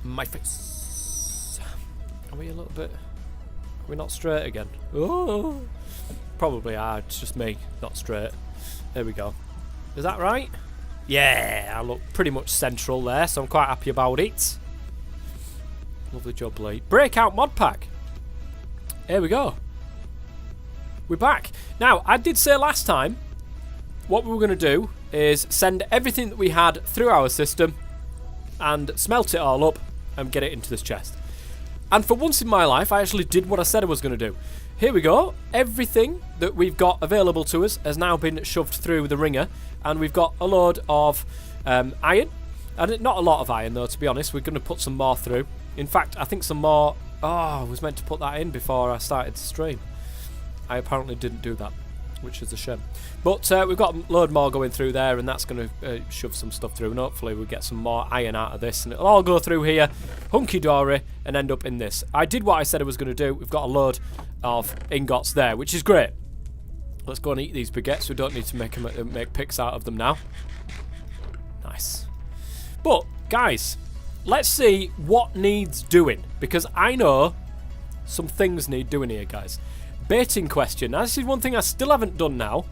my face. Are we a little bit... Are we not straight again? Oh, probably are. It's just me, not straight. There we go. Is that right? Yeah, I look pretty much central there, so I'm quite happy about it. Lovely job, Lee. Breakout Modpack. Here we go. We're back. Now, I did say last time, what we were going to do is send everything that we had through our system and smelt it all up and get it into this chest. And for once in my life, I actually did what I said I was going to do. Here we go. Everything that we've got available to us has now been shoved through the ringer. And we've got a load of iron. And not a lot of iron, though, to be honest. We're going to put some more through. In fact, I think some more... Oh, I was meant to put that in before I started to stream. I apparently didn't do that, which is a shame. But we've got a load more going through there, and that's going to shove some stuff through. And hopefully we'll get some more iron out of this. And it'll all go through here, hunky-dory, and end up in this. I did what I said I was going to do. We've got a load of ingots there, which is great. Let's go and eat these baguettes. We don't need to make picks out of them now. Nice. But, guys, let's see what needs doing. Because I know some things need doing here, guys. Baiting question. Now, this is one thing I still haven't done now.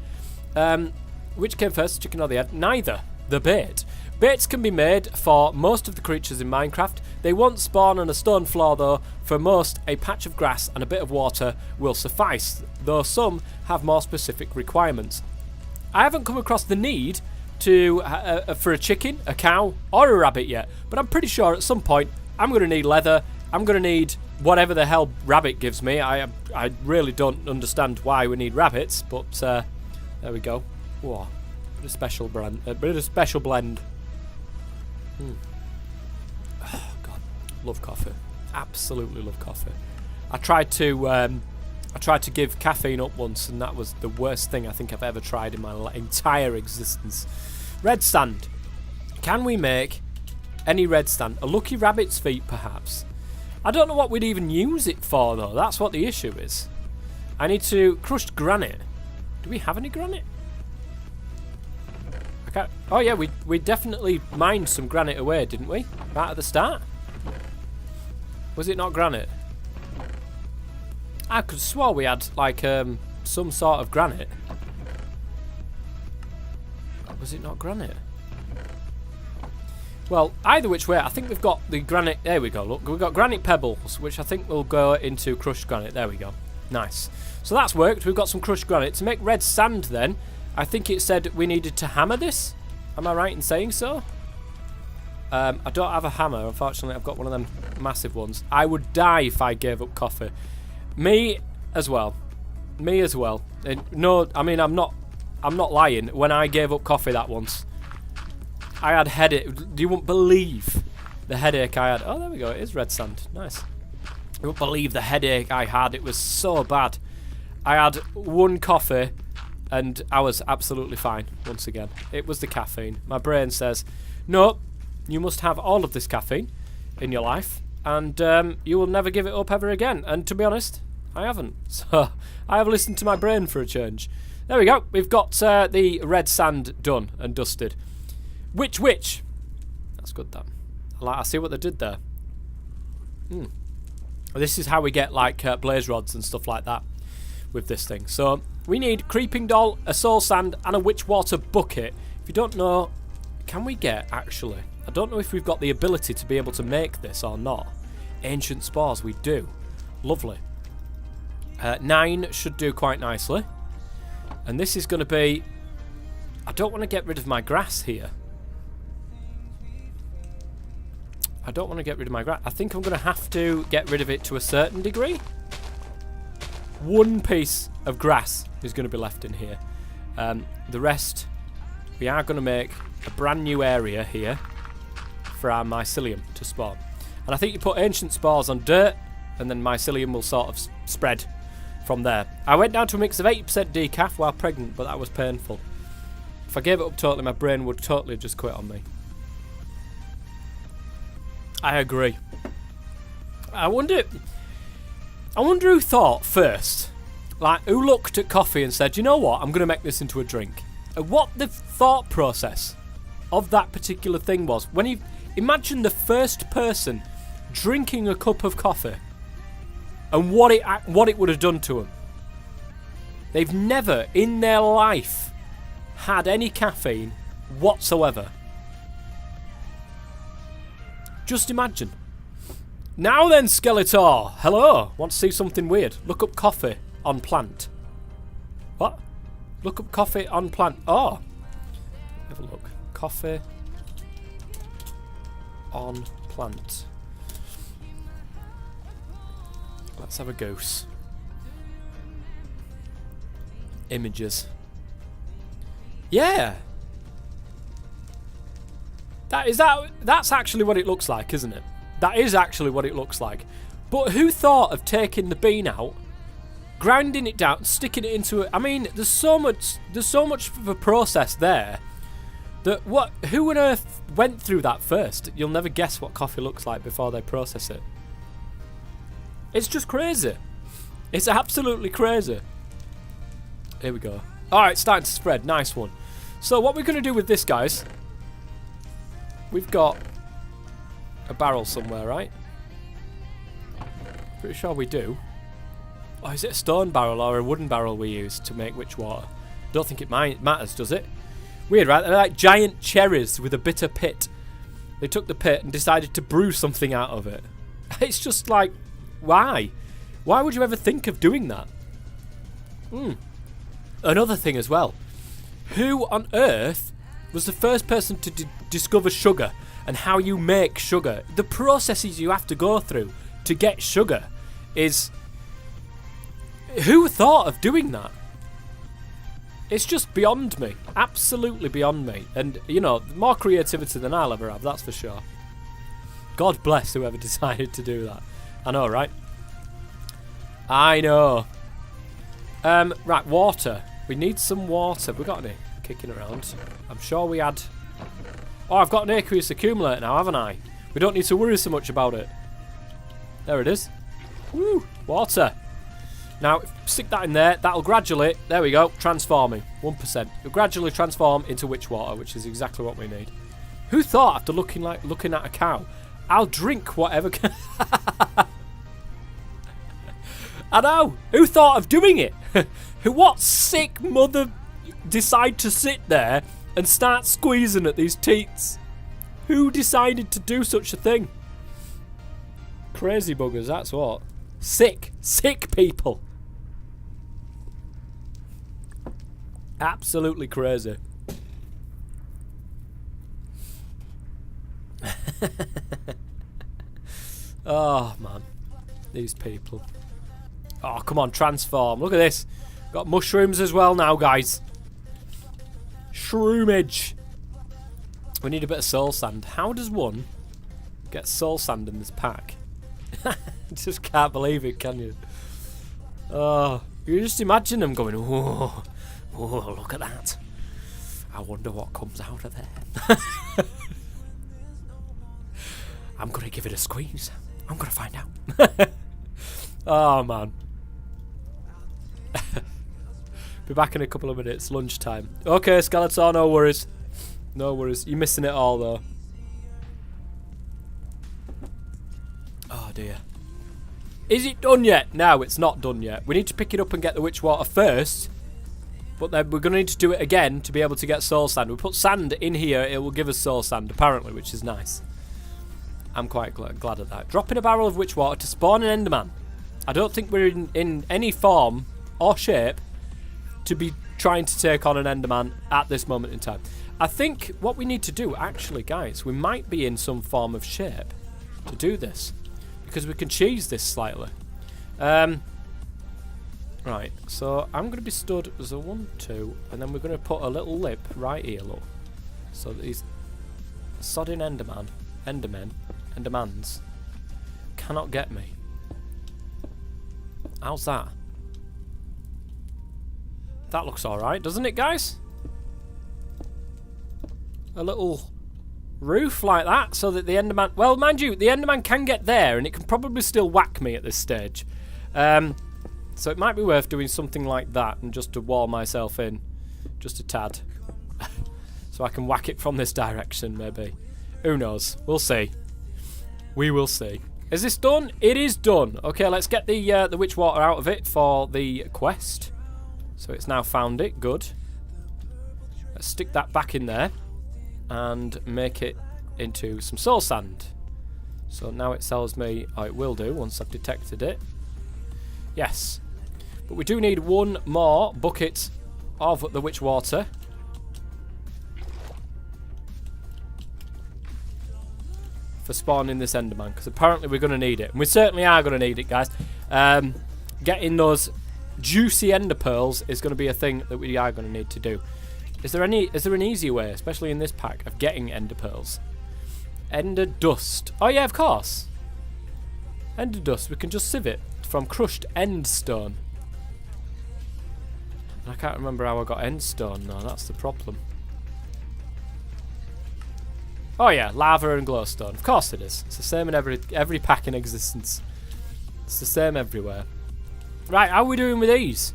Which came first, chicken or the egg? Neither. The bait. Baits can be made for most of the creatures in Minecraft. They won't spawn on a stone floor though. For most, a patch of grass and a bit of water will suffice, though some have more specific requirements. I haven't come across the need to for a chicken, a cow, or a rabbit yet, but I'm pretty sure at some point I'm going to need leather. I'm going to need whatever the hell rabbit gives me. I really don't understand why we need rabbits, but there we go. Whoa, a special blend. Oh God, love coffee. Absolutely love coffee. I tried to give caffeine up once, and that was the worst thing I think I've ever tried in my entire existence. Red sand. Can we make any red sand? A lucky rabbit's feet, perhaps. I don't know what we'd even use it for, though. That's what the issue is. I need to crushed granite. Do we have any granite? Oh yeah, we definitely mined some granite away, didn't we? Right at the start? Was it not granite? I could swear we had like some sort of granite. Was it not granite? Well, either which way, I think we've got the granite. There we go. Look, we've got granite pebbles, which I think will go into crushed granite. There we go. Nice. So that's worked. We've got some crushed granite. To make red sand, then, I think it said we needed to hammer this. Am I right in saying so? I don't have a hammer, unfortunately. I've got one of them massive ones. I would die if I gave up coffee. Me as well. Me as well. No, I mean, I'm not lying. When I gave up coffee that once, I had headache. You won't believe the headache I had. Oh, there we go. It is red sand. Nice. You won't believe the headache I had. It was so bad. I had one coffee and I was absolutely fine once again. It was the caffeine. My brain says, no, you must have all of this caffeine in your life and you will never give it up ever again. And to be honest, I haven't. So I have listened to my brain for a change. There we go. We've got the red sand done and dusted. Which? That's good, that. I see what they did there. This is how we get like blaze rods and stuff like that with this thing. So we need creeping doll, a soul sand, and a witch water bucket. If you don't know, can we get actually? I don't know if we've got the ability to be able to make this or not. Ancient spores, we do. Lovely. 9 should do quite nicely. And this is going to be... I don't want to get rid of my grass here. I don't want to get rid of my grass. I think I'm going to have to get rid of it to a certain degree. One piece of grass is going to be left in here. The rest, we are going to make a brand new area here for our mycelium to spawn. And I think you put ancient spores on dirt, and then mycelium will sort of spread from there. I went down to a mix of 80% decaf while pregnant, but that was painful. If I gave it up totally, my brain would totally just quit on me. I agree. I wonder who thought first, like who looked at coffee and said, you know what, I'm going to make this into a drink. What the thought process of that particular thing was. When you imagine the first person drinking a cup of coffee and what it would have done to them. They've never in their life had any caffeine whatsoever. Just imagine. Now then, Skeletor. Hello. Want to see something weird? Look up coffee on plant. What? Look up coffee on plant. Oh. Have a look. Coffee on plant. Let's have a goose. Images. Yeah. That's actually what it looks like, isn't it? That is actually what it looks like. But who thought of taking the bean out, grinding it down, sticking it into it? I mean, there's so much of a process there that who on earth went through that first? You'll never guess what coffee looks like before they process it. It's just crazy. It's absolutely crazy. Here we go. Alright, starting to spread. Nice one. So what we're going to do with this, guys, we've got a barrel somewhere, right? Pretty sure we do. Oh, is it a stone barrel or a wooden barrel we use to make witch water? Don't think it matters, does it? Weird, right? They're like giant cherries with a bitter pit. They took the pit and decided to brew something out of it. It's just like, why? Why would you ever think of doing that? Another thing as well. Who on earth was the first person to discover sugar and how you make sugar? The processes you have to go through to get sugar is... Who thought of doing that? It's just beyond me. Absolutely beyond me. And, you know, more creativity than I'll ever have, that's for sure. God bless whoever decided to do that. I know, right? I know. Right, water. We need some water. We got any kicking around? I'm sure we had... Oh, I've got an aqueous accumulator now, haven't I? We don't need to worry so much about it. There it is. Woo! Water. Now, stick that in there. That'll gradually... There we go. Transforming. 1%. It'll gradually transform into witch water, which is exactly what we need. Who thought, after looking at a cow, I'll drink whatever... I know. Who thought of doing it? What sick mother decide to sit there and start squeezing at these teats? Who decided to do such a thing? Crazy buggers, that's what. Sick people. Absolutely crazy. Oh, man. These people. Oh, come on, transform. Look at this. Got mushrooms as well now, guys. Shroomage. We need a bit of soul sand. How does one get soul sand in this pack? Just can't believe it, can you? Oh, you just imagine them going, oh, look at that. I wonder what comes out of there. I'm going to give it a squeeze. I'm going to find out. Oh, man. Be back in a couple of minutes, lunchtime. Okay, Skeletor, no worries. No worries. You're missing it all, though. Oh, dear. Is it done yet? No, it's not done yet. We need to pick it up and get the witch water first. But then we're going to need to do it again to be able to get soul sand. We put sand in here, it will give us soul sand, apparently, which is nice. I'm quite glad of that. Drop in a barrel of witch water to spawn an Enderman. I don't think we're in any form or shape to be trying to take on an Enderman at this moment in time. I think what we need to do, actually, guys, we might be in some form of shape to do this. Because we can cheese this slightly. Right, so I'm going to be stood as a 1, 2, and then we're going to put a little lip right here, look. So that these sodding Endermans cannot get me. How's that? That looks alright, doesn't it, guys? A little roof like that so that the Enderman... Well, mind you, the Enderman can get there and it can probably still whack me at this stage. So it might be worth doing something like that and just to wall myself in just a tad. So I can whack it from this direction, maybe. Who knows? We'll see. We will see. Is this done? It is done. Okay, let's get the witch water out of it for the quest. So it's now found it. Good. Let's stick that back in there and make it into some soul sand. So now it tells me, oh, it will do once I've detected it. Yes. But we do need one more bucket of the witch water. For spawning this Enderman, because apparently we're going to need it. And we certainly are going to need it, guys. Getting those juicy ender pearls is going to be a thing that we are going to need to do. Is there an easier way, especially in this pack, of getting ender pearls? Ender dust. Oh yeah, of course. Ender dust. We can just sieve it from crushed end stone. I can't remember how I got end stone now. That's the problem. Oh yeah, lava and glowstone. Of course it is. It's the same in every pack in existence. It's the same everywhere. Right, how are we doing with these?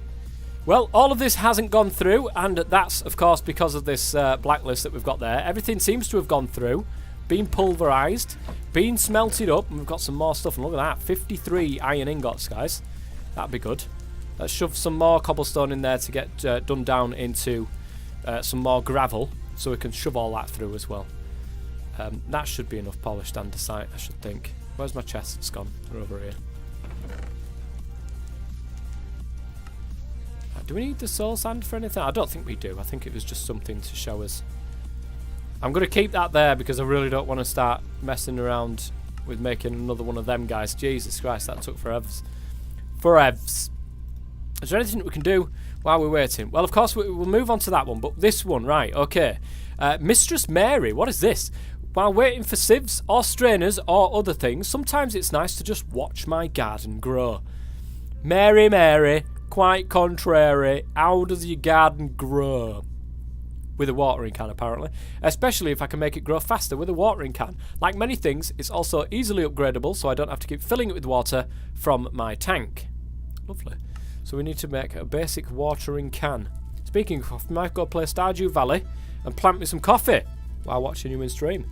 Well, all of this hasn't gone through, and that's, of course, because of this blacklist that we've got there. Everything seems to have gone through, been pulverised, been smelted up, and we've got some more stuff. And look at that, 53 iron ingots, guys. That'd be good. Let's shove some more cobblestone in there to get done down into some more gravel, so we can shove all that through as well. That should be enough polished andesite, I should think. Where's my chests gone? They're over here. Do we need the soul sand for anything? I don't think we do. I think it was just something to show us. I'm going to keep that there because I really don't want to start messing around with making another one of them, guys. Jesus Christ, that took forevs. Forevs. Is there anything that we can do while we're waiting? Well, of course, we'll move on to that one, but this one, right, okay. Mistress Mary, what is this? While waiting for sieves or strainers or other things, sometimes it's nice to just watch my garden grow. Mary, Mary, quite contrary, how does your garden grow? With a watering can, apparently. Especially if I can make it grow faster with a watering can. Like many things, it's also easily upgradable, so I don't have to keep filling it with water from my tank. Lovely. So we need to make a basic watering can. Speaking of, we might go play Stardew Valley and plant me some coffee while watching you in stream.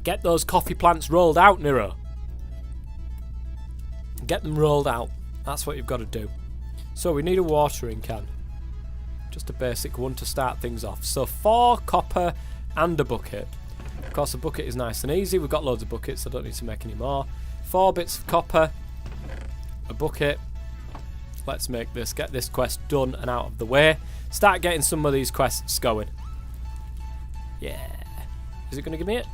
Get those coffee plants rolled out, Nero. Get them rolled out. That's what you've got to do. So we need a watering can. Just a basic one to start things off. So 4 copper and a bucket. Of course, a bucket is nice and easy. We've got loads of buckets, so I don't need to make any more. 4 bits of copper, a bucket. Let's make this, get this quest done and out of the way. Start getting some of these quests going. Yeah. Is it going to give me it?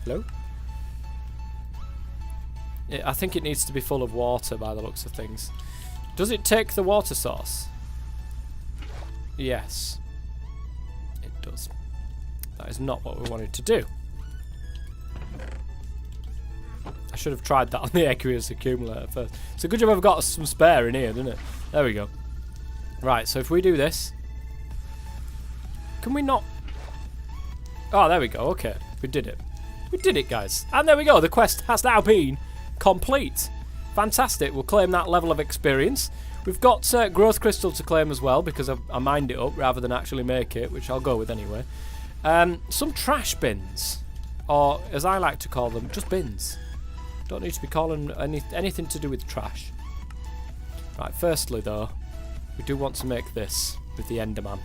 Hello? I think it needs to be full of water by the looks of things. Does it take the water source? Yes. It does. That is not what we wanted to do. I should have tried that on the aqueous accumulator first. It's a good job I've got some spare in here, isn't it? There we go. Right, so if we do this... Can we not... Oh, there we go. Okay, we did it. We did it, guys. And there we go. The quest has now been complete. Fantastic. We'll claim that level of experience. We've got growth crystal to claim as well because I mined it up rather than actually make it, which I'll go with anyway. Some trash bins, or as I like to call them, just bins. Don't need to be calling anything to do with trash. Right, firstly though, we do want to make this with the Enderman.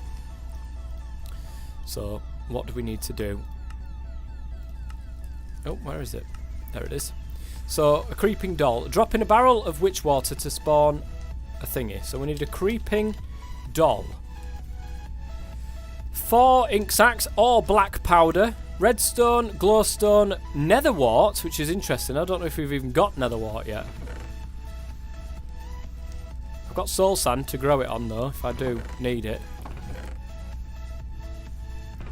So, what do we need to do? Oh, where is it? There it is. So, a creeping doll. Drop in a barrel of witch water to spawn a thingy. So we need a creeping doll. 4 ink sacs or black powder. Redstone, glowstone, netherwort, which is interesting. I don't know if we've even got netherwort yet. I've got soul sand to grow it on though, if I do need it.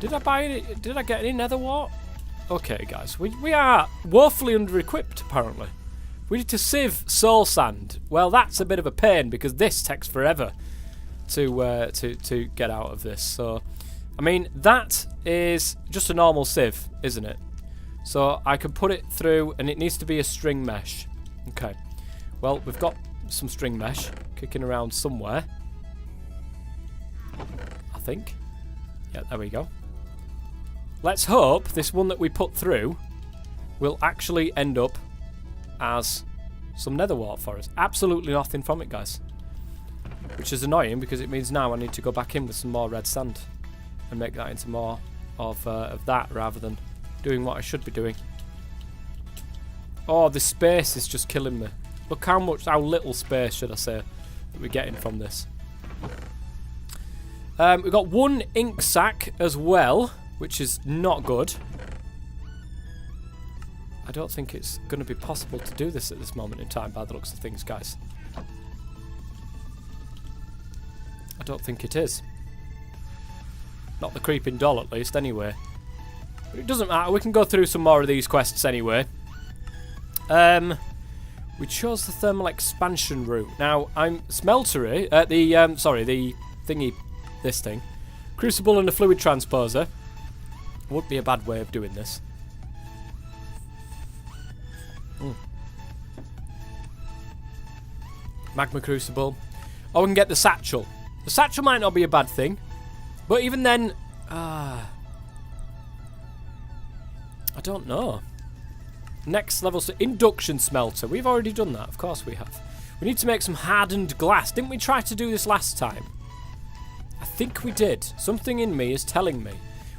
Did I buy any? Did I get any netherwort? Okay, guys, we are woefully under-equipped, apparently. We need to sieve soul sand. Well, that's a bit of a pain because this takes forever to get out of this. So, I mean, that is just a normal sieve, isn't it? So I can put it through, and it needs to be a string mesh. Okay. Well, we've got some string mesh kicking around somewhere. I think. Yeah, there we go. let's hope this one that we put through will actually end up as some nether wart for us. Absolutely nothing from it, guys. Which is annoying because it means now I need to go back in with some more red sand and make that into more of that rather than doing what I should be doing. Oh, the space is just killing me. Look how little space, should I say, that we're getting from this. We've got 1 ink sac as well, which is not good. I don't think it's going to be possible to do this at this moment in time by the looks of things, guys. I don't think it is. Not the creeping doll, at least, anyway. But it doesn't matter. We can go through some more of these quests anyway. We chose the thermal expansion route. Now, I'm smeltery. The thingy, this thing. Crucible and a fluid transposer. Would be a bad way of doing this. Magma crucible. Oh, we can get the satchel. The satchel might not be a bad thing, but even then, I don't know. Next level, so induction smelter. We've already done that. Of course we have. We need to make some hardened glass. Didn't we try to do this last time? I think we did. Something in me is telling me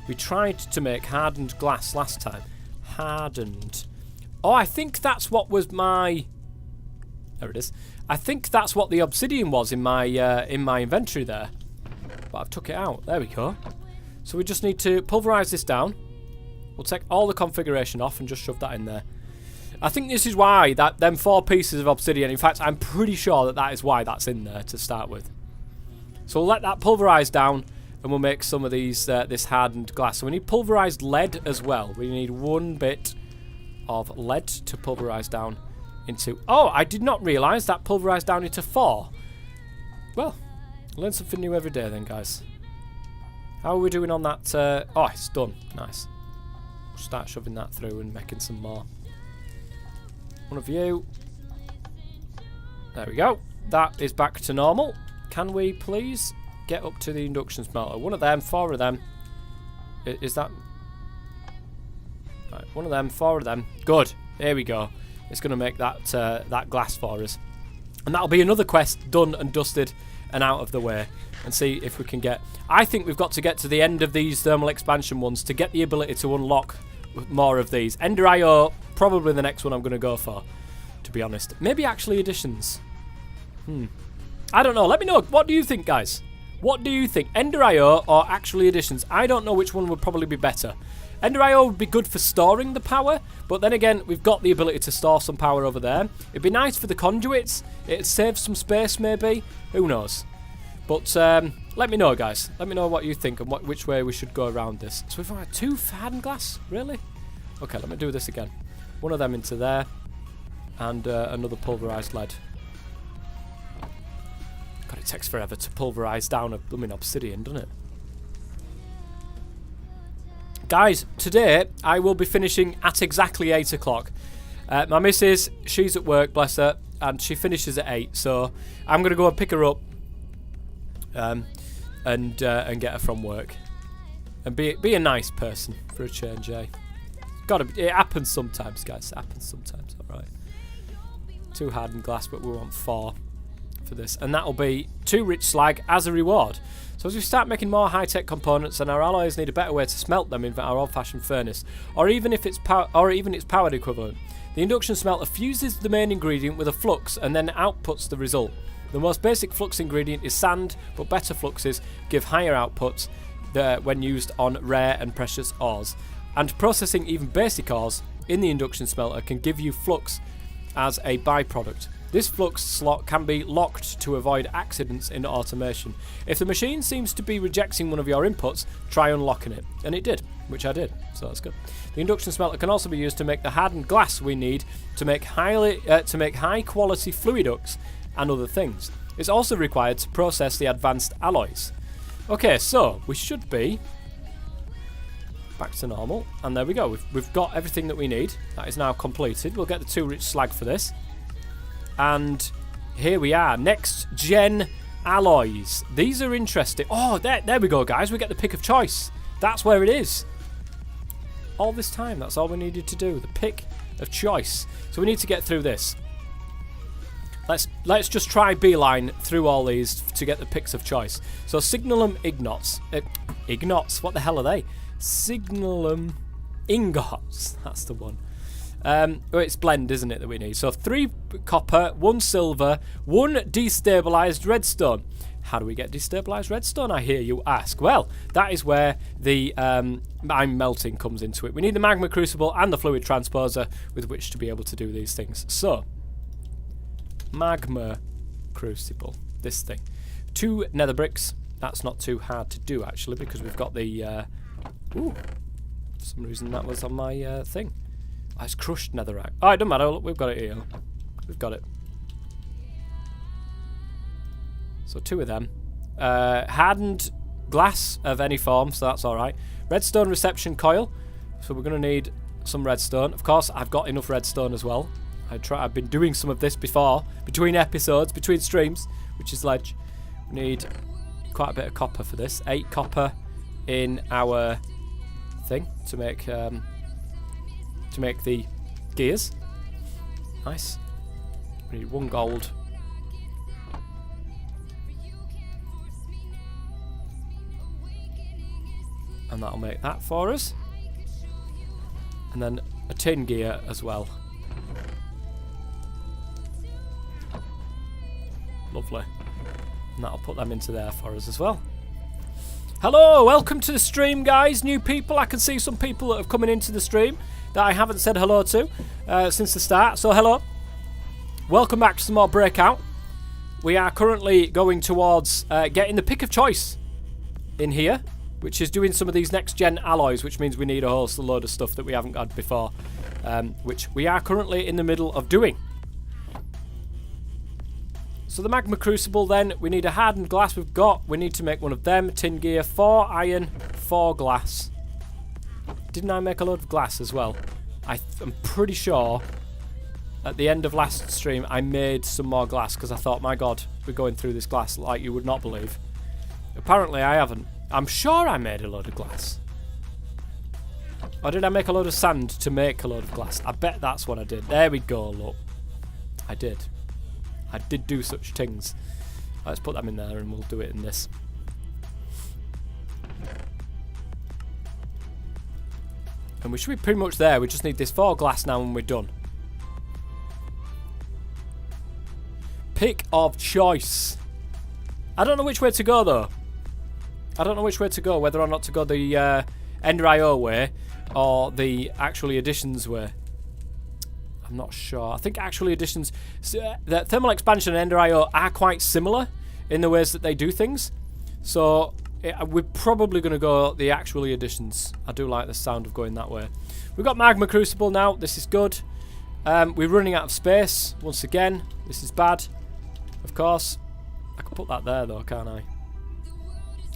we tried to make hardened glass last time. Hardened. Oh, I think that's what was my... There it is. I think that's what the obsidian was in my inventory there. But I've took it out. There we go. So we just need to pulverise this down. We'll take all the configuration off and just shove that in there. I think this is why them 4 pieces of obsidian, in fact, I'm pretty sure that is why that's in there to start with. So we'll let that pulverise down and we'll make some of these this hardened glass. So we need pulverised lead as well. We need 1 bit of lead to pulverise down into... Oh, I did not realise that pulverised down into 4. Well, learn something new every day then, guys. How are we doing on that? Oh, it's done. Nice. We'll start shoving that through and making some more. One of you. There we go. That is back to normal. Can we please get up to the induction smelter? 1 of them, 4 of them. Is that... Right, 1 of them, 4 of them. Good. There we go. It's going to make that that glass for us. And that'll be another quest done and dusted and out of the way. And see if we can get... I think we've got to get to the end of these thermal expansion ones to get the ability to unlock more of these. Ender IO, probably the next one I'm going to go for, to be honest. Maybe actually additions. I don't know. Let me know. What do you think, guys? What do you think? Ender IO or actually additions? I don't know which one would probably be better. Ender IO would be good for storing the power, but then again, we've got the ability to store some power over there. It'd be nice for the conduits. It'd save some space, maybe. Who knows? But let me know, guys. Let me know what you think and which way we should go around this. So we've got 2 hardened glass? Really? Okay, let me do this again. 1 of them into there. And another pulverised lead. God, it takes forever to pulverise down a blooming obsidian, doesn't it? Guys, today I will be finishing at exactly 8 o'clock. My missus, she's at work, bless her, and she finishes at 8. So I'm going to go and pick her up and get her from work. And be a nice person for a change, eh? It happens sometimes, guys. It happens sometimes, alright. 2 hardened glass, but we want 4 for this. And that'll be 2 rich slag as a reward. So as we start making more high-tech components, and our alloys need a better way to smelt them in our old-fashioned furnace, or even its powered equivalent, the induction smelter fuses the main ingredient with a flux and then outputs the result. The most basic flux ingredient is sand, but better fluxes give higher outputs when used on rare and precious ores. And processing even basic ores in the induction smelter can give you flux as a byproduct. This flux slot can be locked to avoid accidents in automation. If the machine seems to be rejecting one of your inputs, try unlocking it. And it did, which I did, so that's good. The induction smelter can also be used to make the hardened glass we need to make high quality fluid ducts and other things. It's also required to process the advanced alloys. Okay, so we should be back to normal, and there we go. We've got everything that we need. That is now completed. We'll get the 2 rich slag for this. And here we are, next gen alloys. These are interesting. Oh, there we go, guys. We get the pick of choice. That's where it is. All this time, that's all we needed to do. The pick of choice. So we need to get through this. Let's just try beeline through all these to get the picks of choice. So signalum ignots. Ignots, what the hell are they? Signalum ingots. That's the one. It's blend, isn't it, that we need? So 3 copper, 1 silver, 1 destabilized redstone. How do we get destabilized redstone, I hear you ask? Well, that is where the I'm melting comes into it. We need the magma crucible and the fluid transposer with which to be able to do these things. So, magma crucible, this thing. 2 nether bricks. That's not too hard to do, actually, because we've got the... ooh, for some reason that was on my thing. Oh, it's crushed netherite. Oh, it doesn't matter. Look, we've got it here. We've got it. So 2 of them. Hardened glass of any form, so that's alright. Redstone reception coil. So we're going to need some redstone. Of course, I've got enough redstone as well. I've been doing some of this before, between episodes, between streams, which is ledge. We need quite a bit of copper for this. 8 copper in our thing to make the gears. Nice. We need 1 gold. And that'll make that for us. And then a tin gear as well. Lovely. And that'll put them into there for us as well. Hello, welcome to the stream, guys. New people. I can see some people that have coming into the stream that I haven't said hello to since the start. So hello. Welcome back to some more Breakout. We are currently going towards getting the pick of choice in here, which is doing some of these next gen alloys, which means we need a whole load of stuff that we haven't got before, which we are currently in the middle of doing. So the magma crucible then, we need a hardened glass. We need to make one of them. Tin gear, 4 iron, 4 glass. Didn't I make a load of glass as well? I'm pretty sure at the end of last stream I made some more glass because I thought, my god, we're going through this glass like you would not believe. Apparently I haven't. I'm sure I made a load of glass. Or did I make a load of sand to make a load of glass? I bet that's what I did. There we go, look. I did. I did do such things. Let's put them in there and we'll do it in this. And we should be pretty much there. We just need this 4 glass now and we're done. Pick of choice. I don't know which way to go though. I don't know which way to go, whether or not to go the Ender IO way or the Actually Additions way. I'm not sure. I think Actually Additions... the Thermal Expansion and Ender IO are quite similar in the ways that they do things. So we're probably going to go the Actually Additions. I do like the sound of going that way. We've got Magma Crucible now. This is good. We're running out of space once again. This is bad. Of course. I can put that there though, can't I?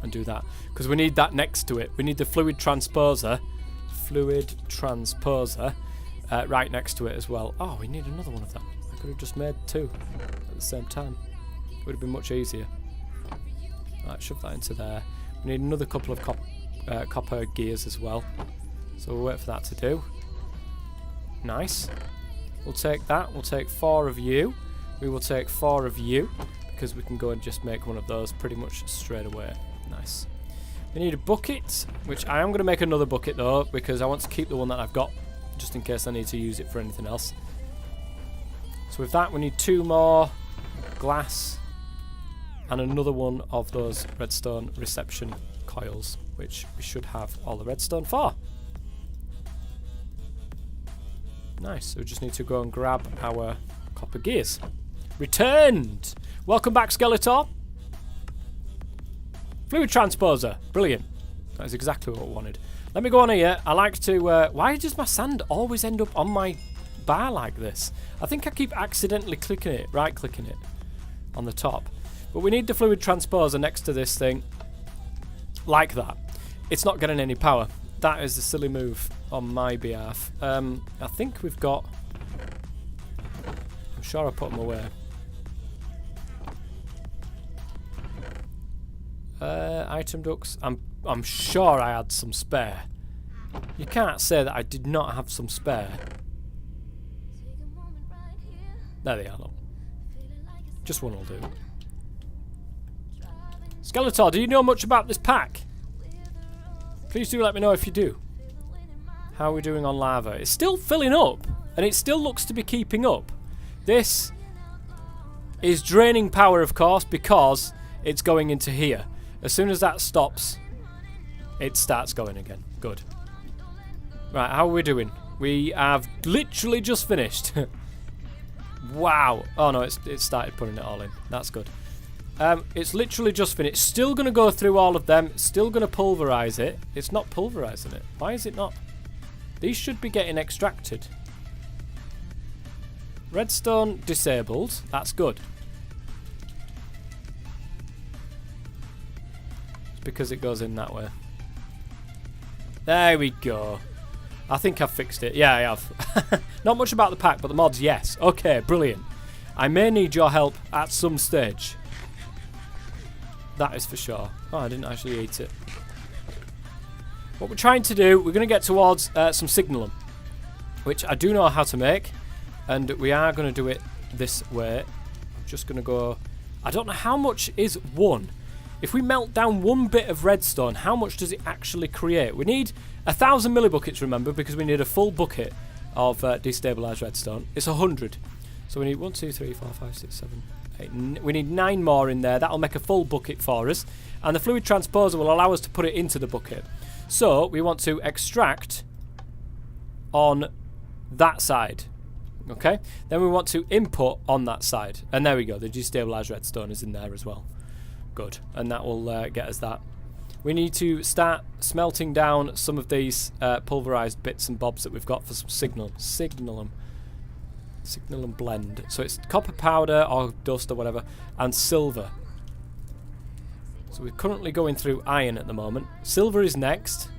And do that. Because we need that next to it. We need the fluid transposer. Fluid transposer. Right next to it as well. Oh, we need another one of them. I could have just made 2 at the same time. Would have been much easier. Right, shove that into there. We need another couple of copper gears as well. So we'll wait for that to do. Nice. We'll take that. We'll take 4 of you. We will take 4 of you. Because we can go and just make one of those pretty much straight away. Nice. We need a bucket. Which I am going to make another bucket though. Because I want to keep the one that I've got. Just in case I need to use it for anything else. So with that we need 2 more glass and another one of those redstone reception coils, which we should have all the redstone for. Nice, so we just need to go and grab our copper gears. Returned! Welcome back, Skeletor. Fluid transposer, brilliant. That is exactly what I wanted. Let me go on here. I like to... why does my sand always end up on my bar like this? I think I keep accidentally clicking it, right-clicking it on the top. But we need the fluid transposer next to this thing. Like that. It's not getting any power. That is a silly move on my behalf. I think we've got... I'm sure I put them away. Item ducts. I'm sure I had some spare. You can't say that I did not have some spare. There they are, look. Just one will do. Skeletor, do you know much about this pack? Please do let me know if you do. How are we doing on lava? It's still filling up, and it still looks to be keeping up. This is draining power, of course, because it's going into here. As soon as that stops, it starts going again. Good. Right, how are we doing? We have literally just finished. Wow. Oh no, it started putting it all in. That's good. It's literally just finished. Still going to go through all of them. Still going to pulverize it. It's not pulverizing it. Why is it not? These should be getting extracted. Redstone disabled. That's good. It's because it goes in that way. There we go. I think I've fixed it. Yeah, I have. Not much about the pack, but the mods, yes. Okay, brilliant. I may need your help at some stage. That is for sure. Oh, I didn't actually eat it. What we're trying to do, we're going to get towards some signalum, which I do know how to make, and we are going to do it this way. I'm just going to go... I don't know how much is one. If we melt down one bit of redstone, how much does it actually create? We need 1,000 millibuckets, remember, because we need a full bucket of destabilized redstone. It's 100. So we need 1, 2, 3, 4, 5, 6, 7, 8. We need 9 more in there. That'll make a full bucket for us. And the fluid transposer will allow us to put it into the bucket. So we want to extract on that side. Okay? Then we want to input on that side. And there we go. The destabilized redstone is in there as well. Good. And that will get us that. We need to start smelting down some of these pulverized bits and bobs that we've got for some signalum blend. So it's copper powder or dust or whatever, and silver. So we're currently going through iron at the moment. Silver is next,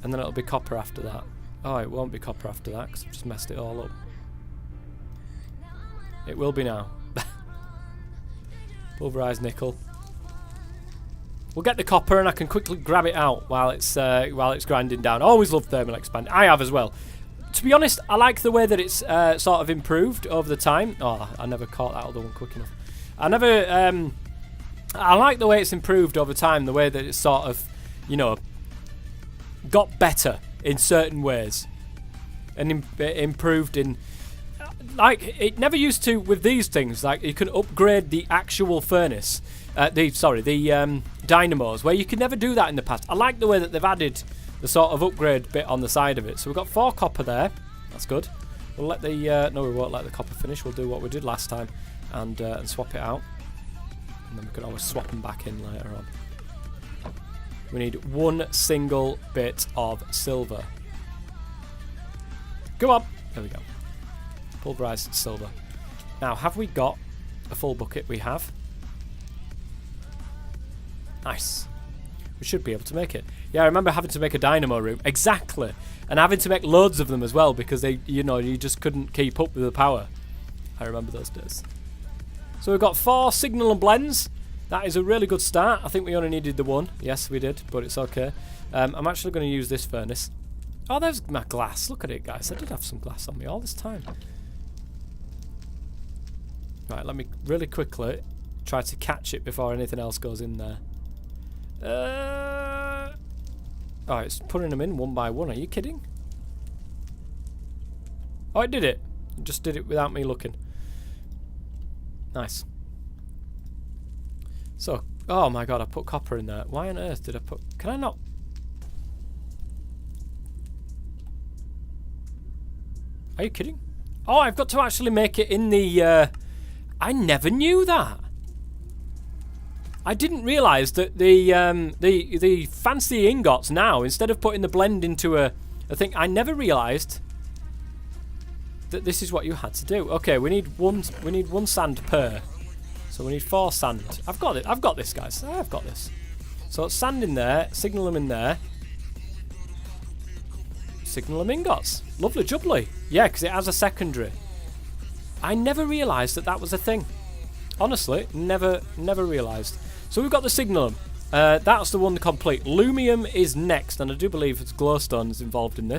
and then it'll be copper after that. Oh, it won't be copper after that because I've just messed it all up. It will be now. Pulverized nickel. We'll get the copper and I can quickly grab it out while it's grinding down. I always love thermal expand. I have as well. To be honest, I like the way that it's sort of improved over the time. Oh, I never caught that other one quick enough. I like the way it's improved over time, the way that it's sort of, you know, got better in certain ways. And improved in... Like, it never used to with these things. Like, you can upgrade the actual furnace. The dynamos, where you could never do that in the past. I like the way that they've added the sort of upgrade bit on the side of it. So we've got 4 copper there. That's good. We'll let the... no, we won't let the copper finish. We'll do what we did last time and swap it out. And then we can always swap them back in later on. We need 1 single bit of silver. Go on. There we go. Pulverized silver. Now, have we got a full bucket? We have. Nice. We should be able to make it. Yeah, I remember having to make a dynamo room. Exactly. And having to make loads of them as well because they, you know, you just couldn't keep up with the power. I remember those days. So we've got 4 signal and blends. That is a really good start. I think we only needed the 1. Yes, we did, but it's okay. I'm actually going to use this furnace. Oh, there's my glass. Look at it, guys. I did have some glass on me all this time. Right, let me really quickly try to catch it before anything else goes in there. Oh, it's putting them in one by one. Are you kidding? Oh, it did it. It just did it without me looking. Nice. So, oh my god, I put copper in there. Why on earth did I put... Can I not... Are you kidding? Oh, I've got to actually make it in the... I never knew that. I didn't realise that the fancy ingots now, instead of putting the blend into a thing, I never realised that this is what you had to do. Okay, we need one sand per. So we need 4 sand. I've got it. I've got this, guys. I've got this. So sand in there, signal them in there. Signal them ingots. Lovely jubbly. Yeah, because it has a secondary. I never realised that that was a thing. Honestly, never realised. So we've got the signalum. That's the one to complete. Lumium is next, and I do believe it's glowstone is involved in this.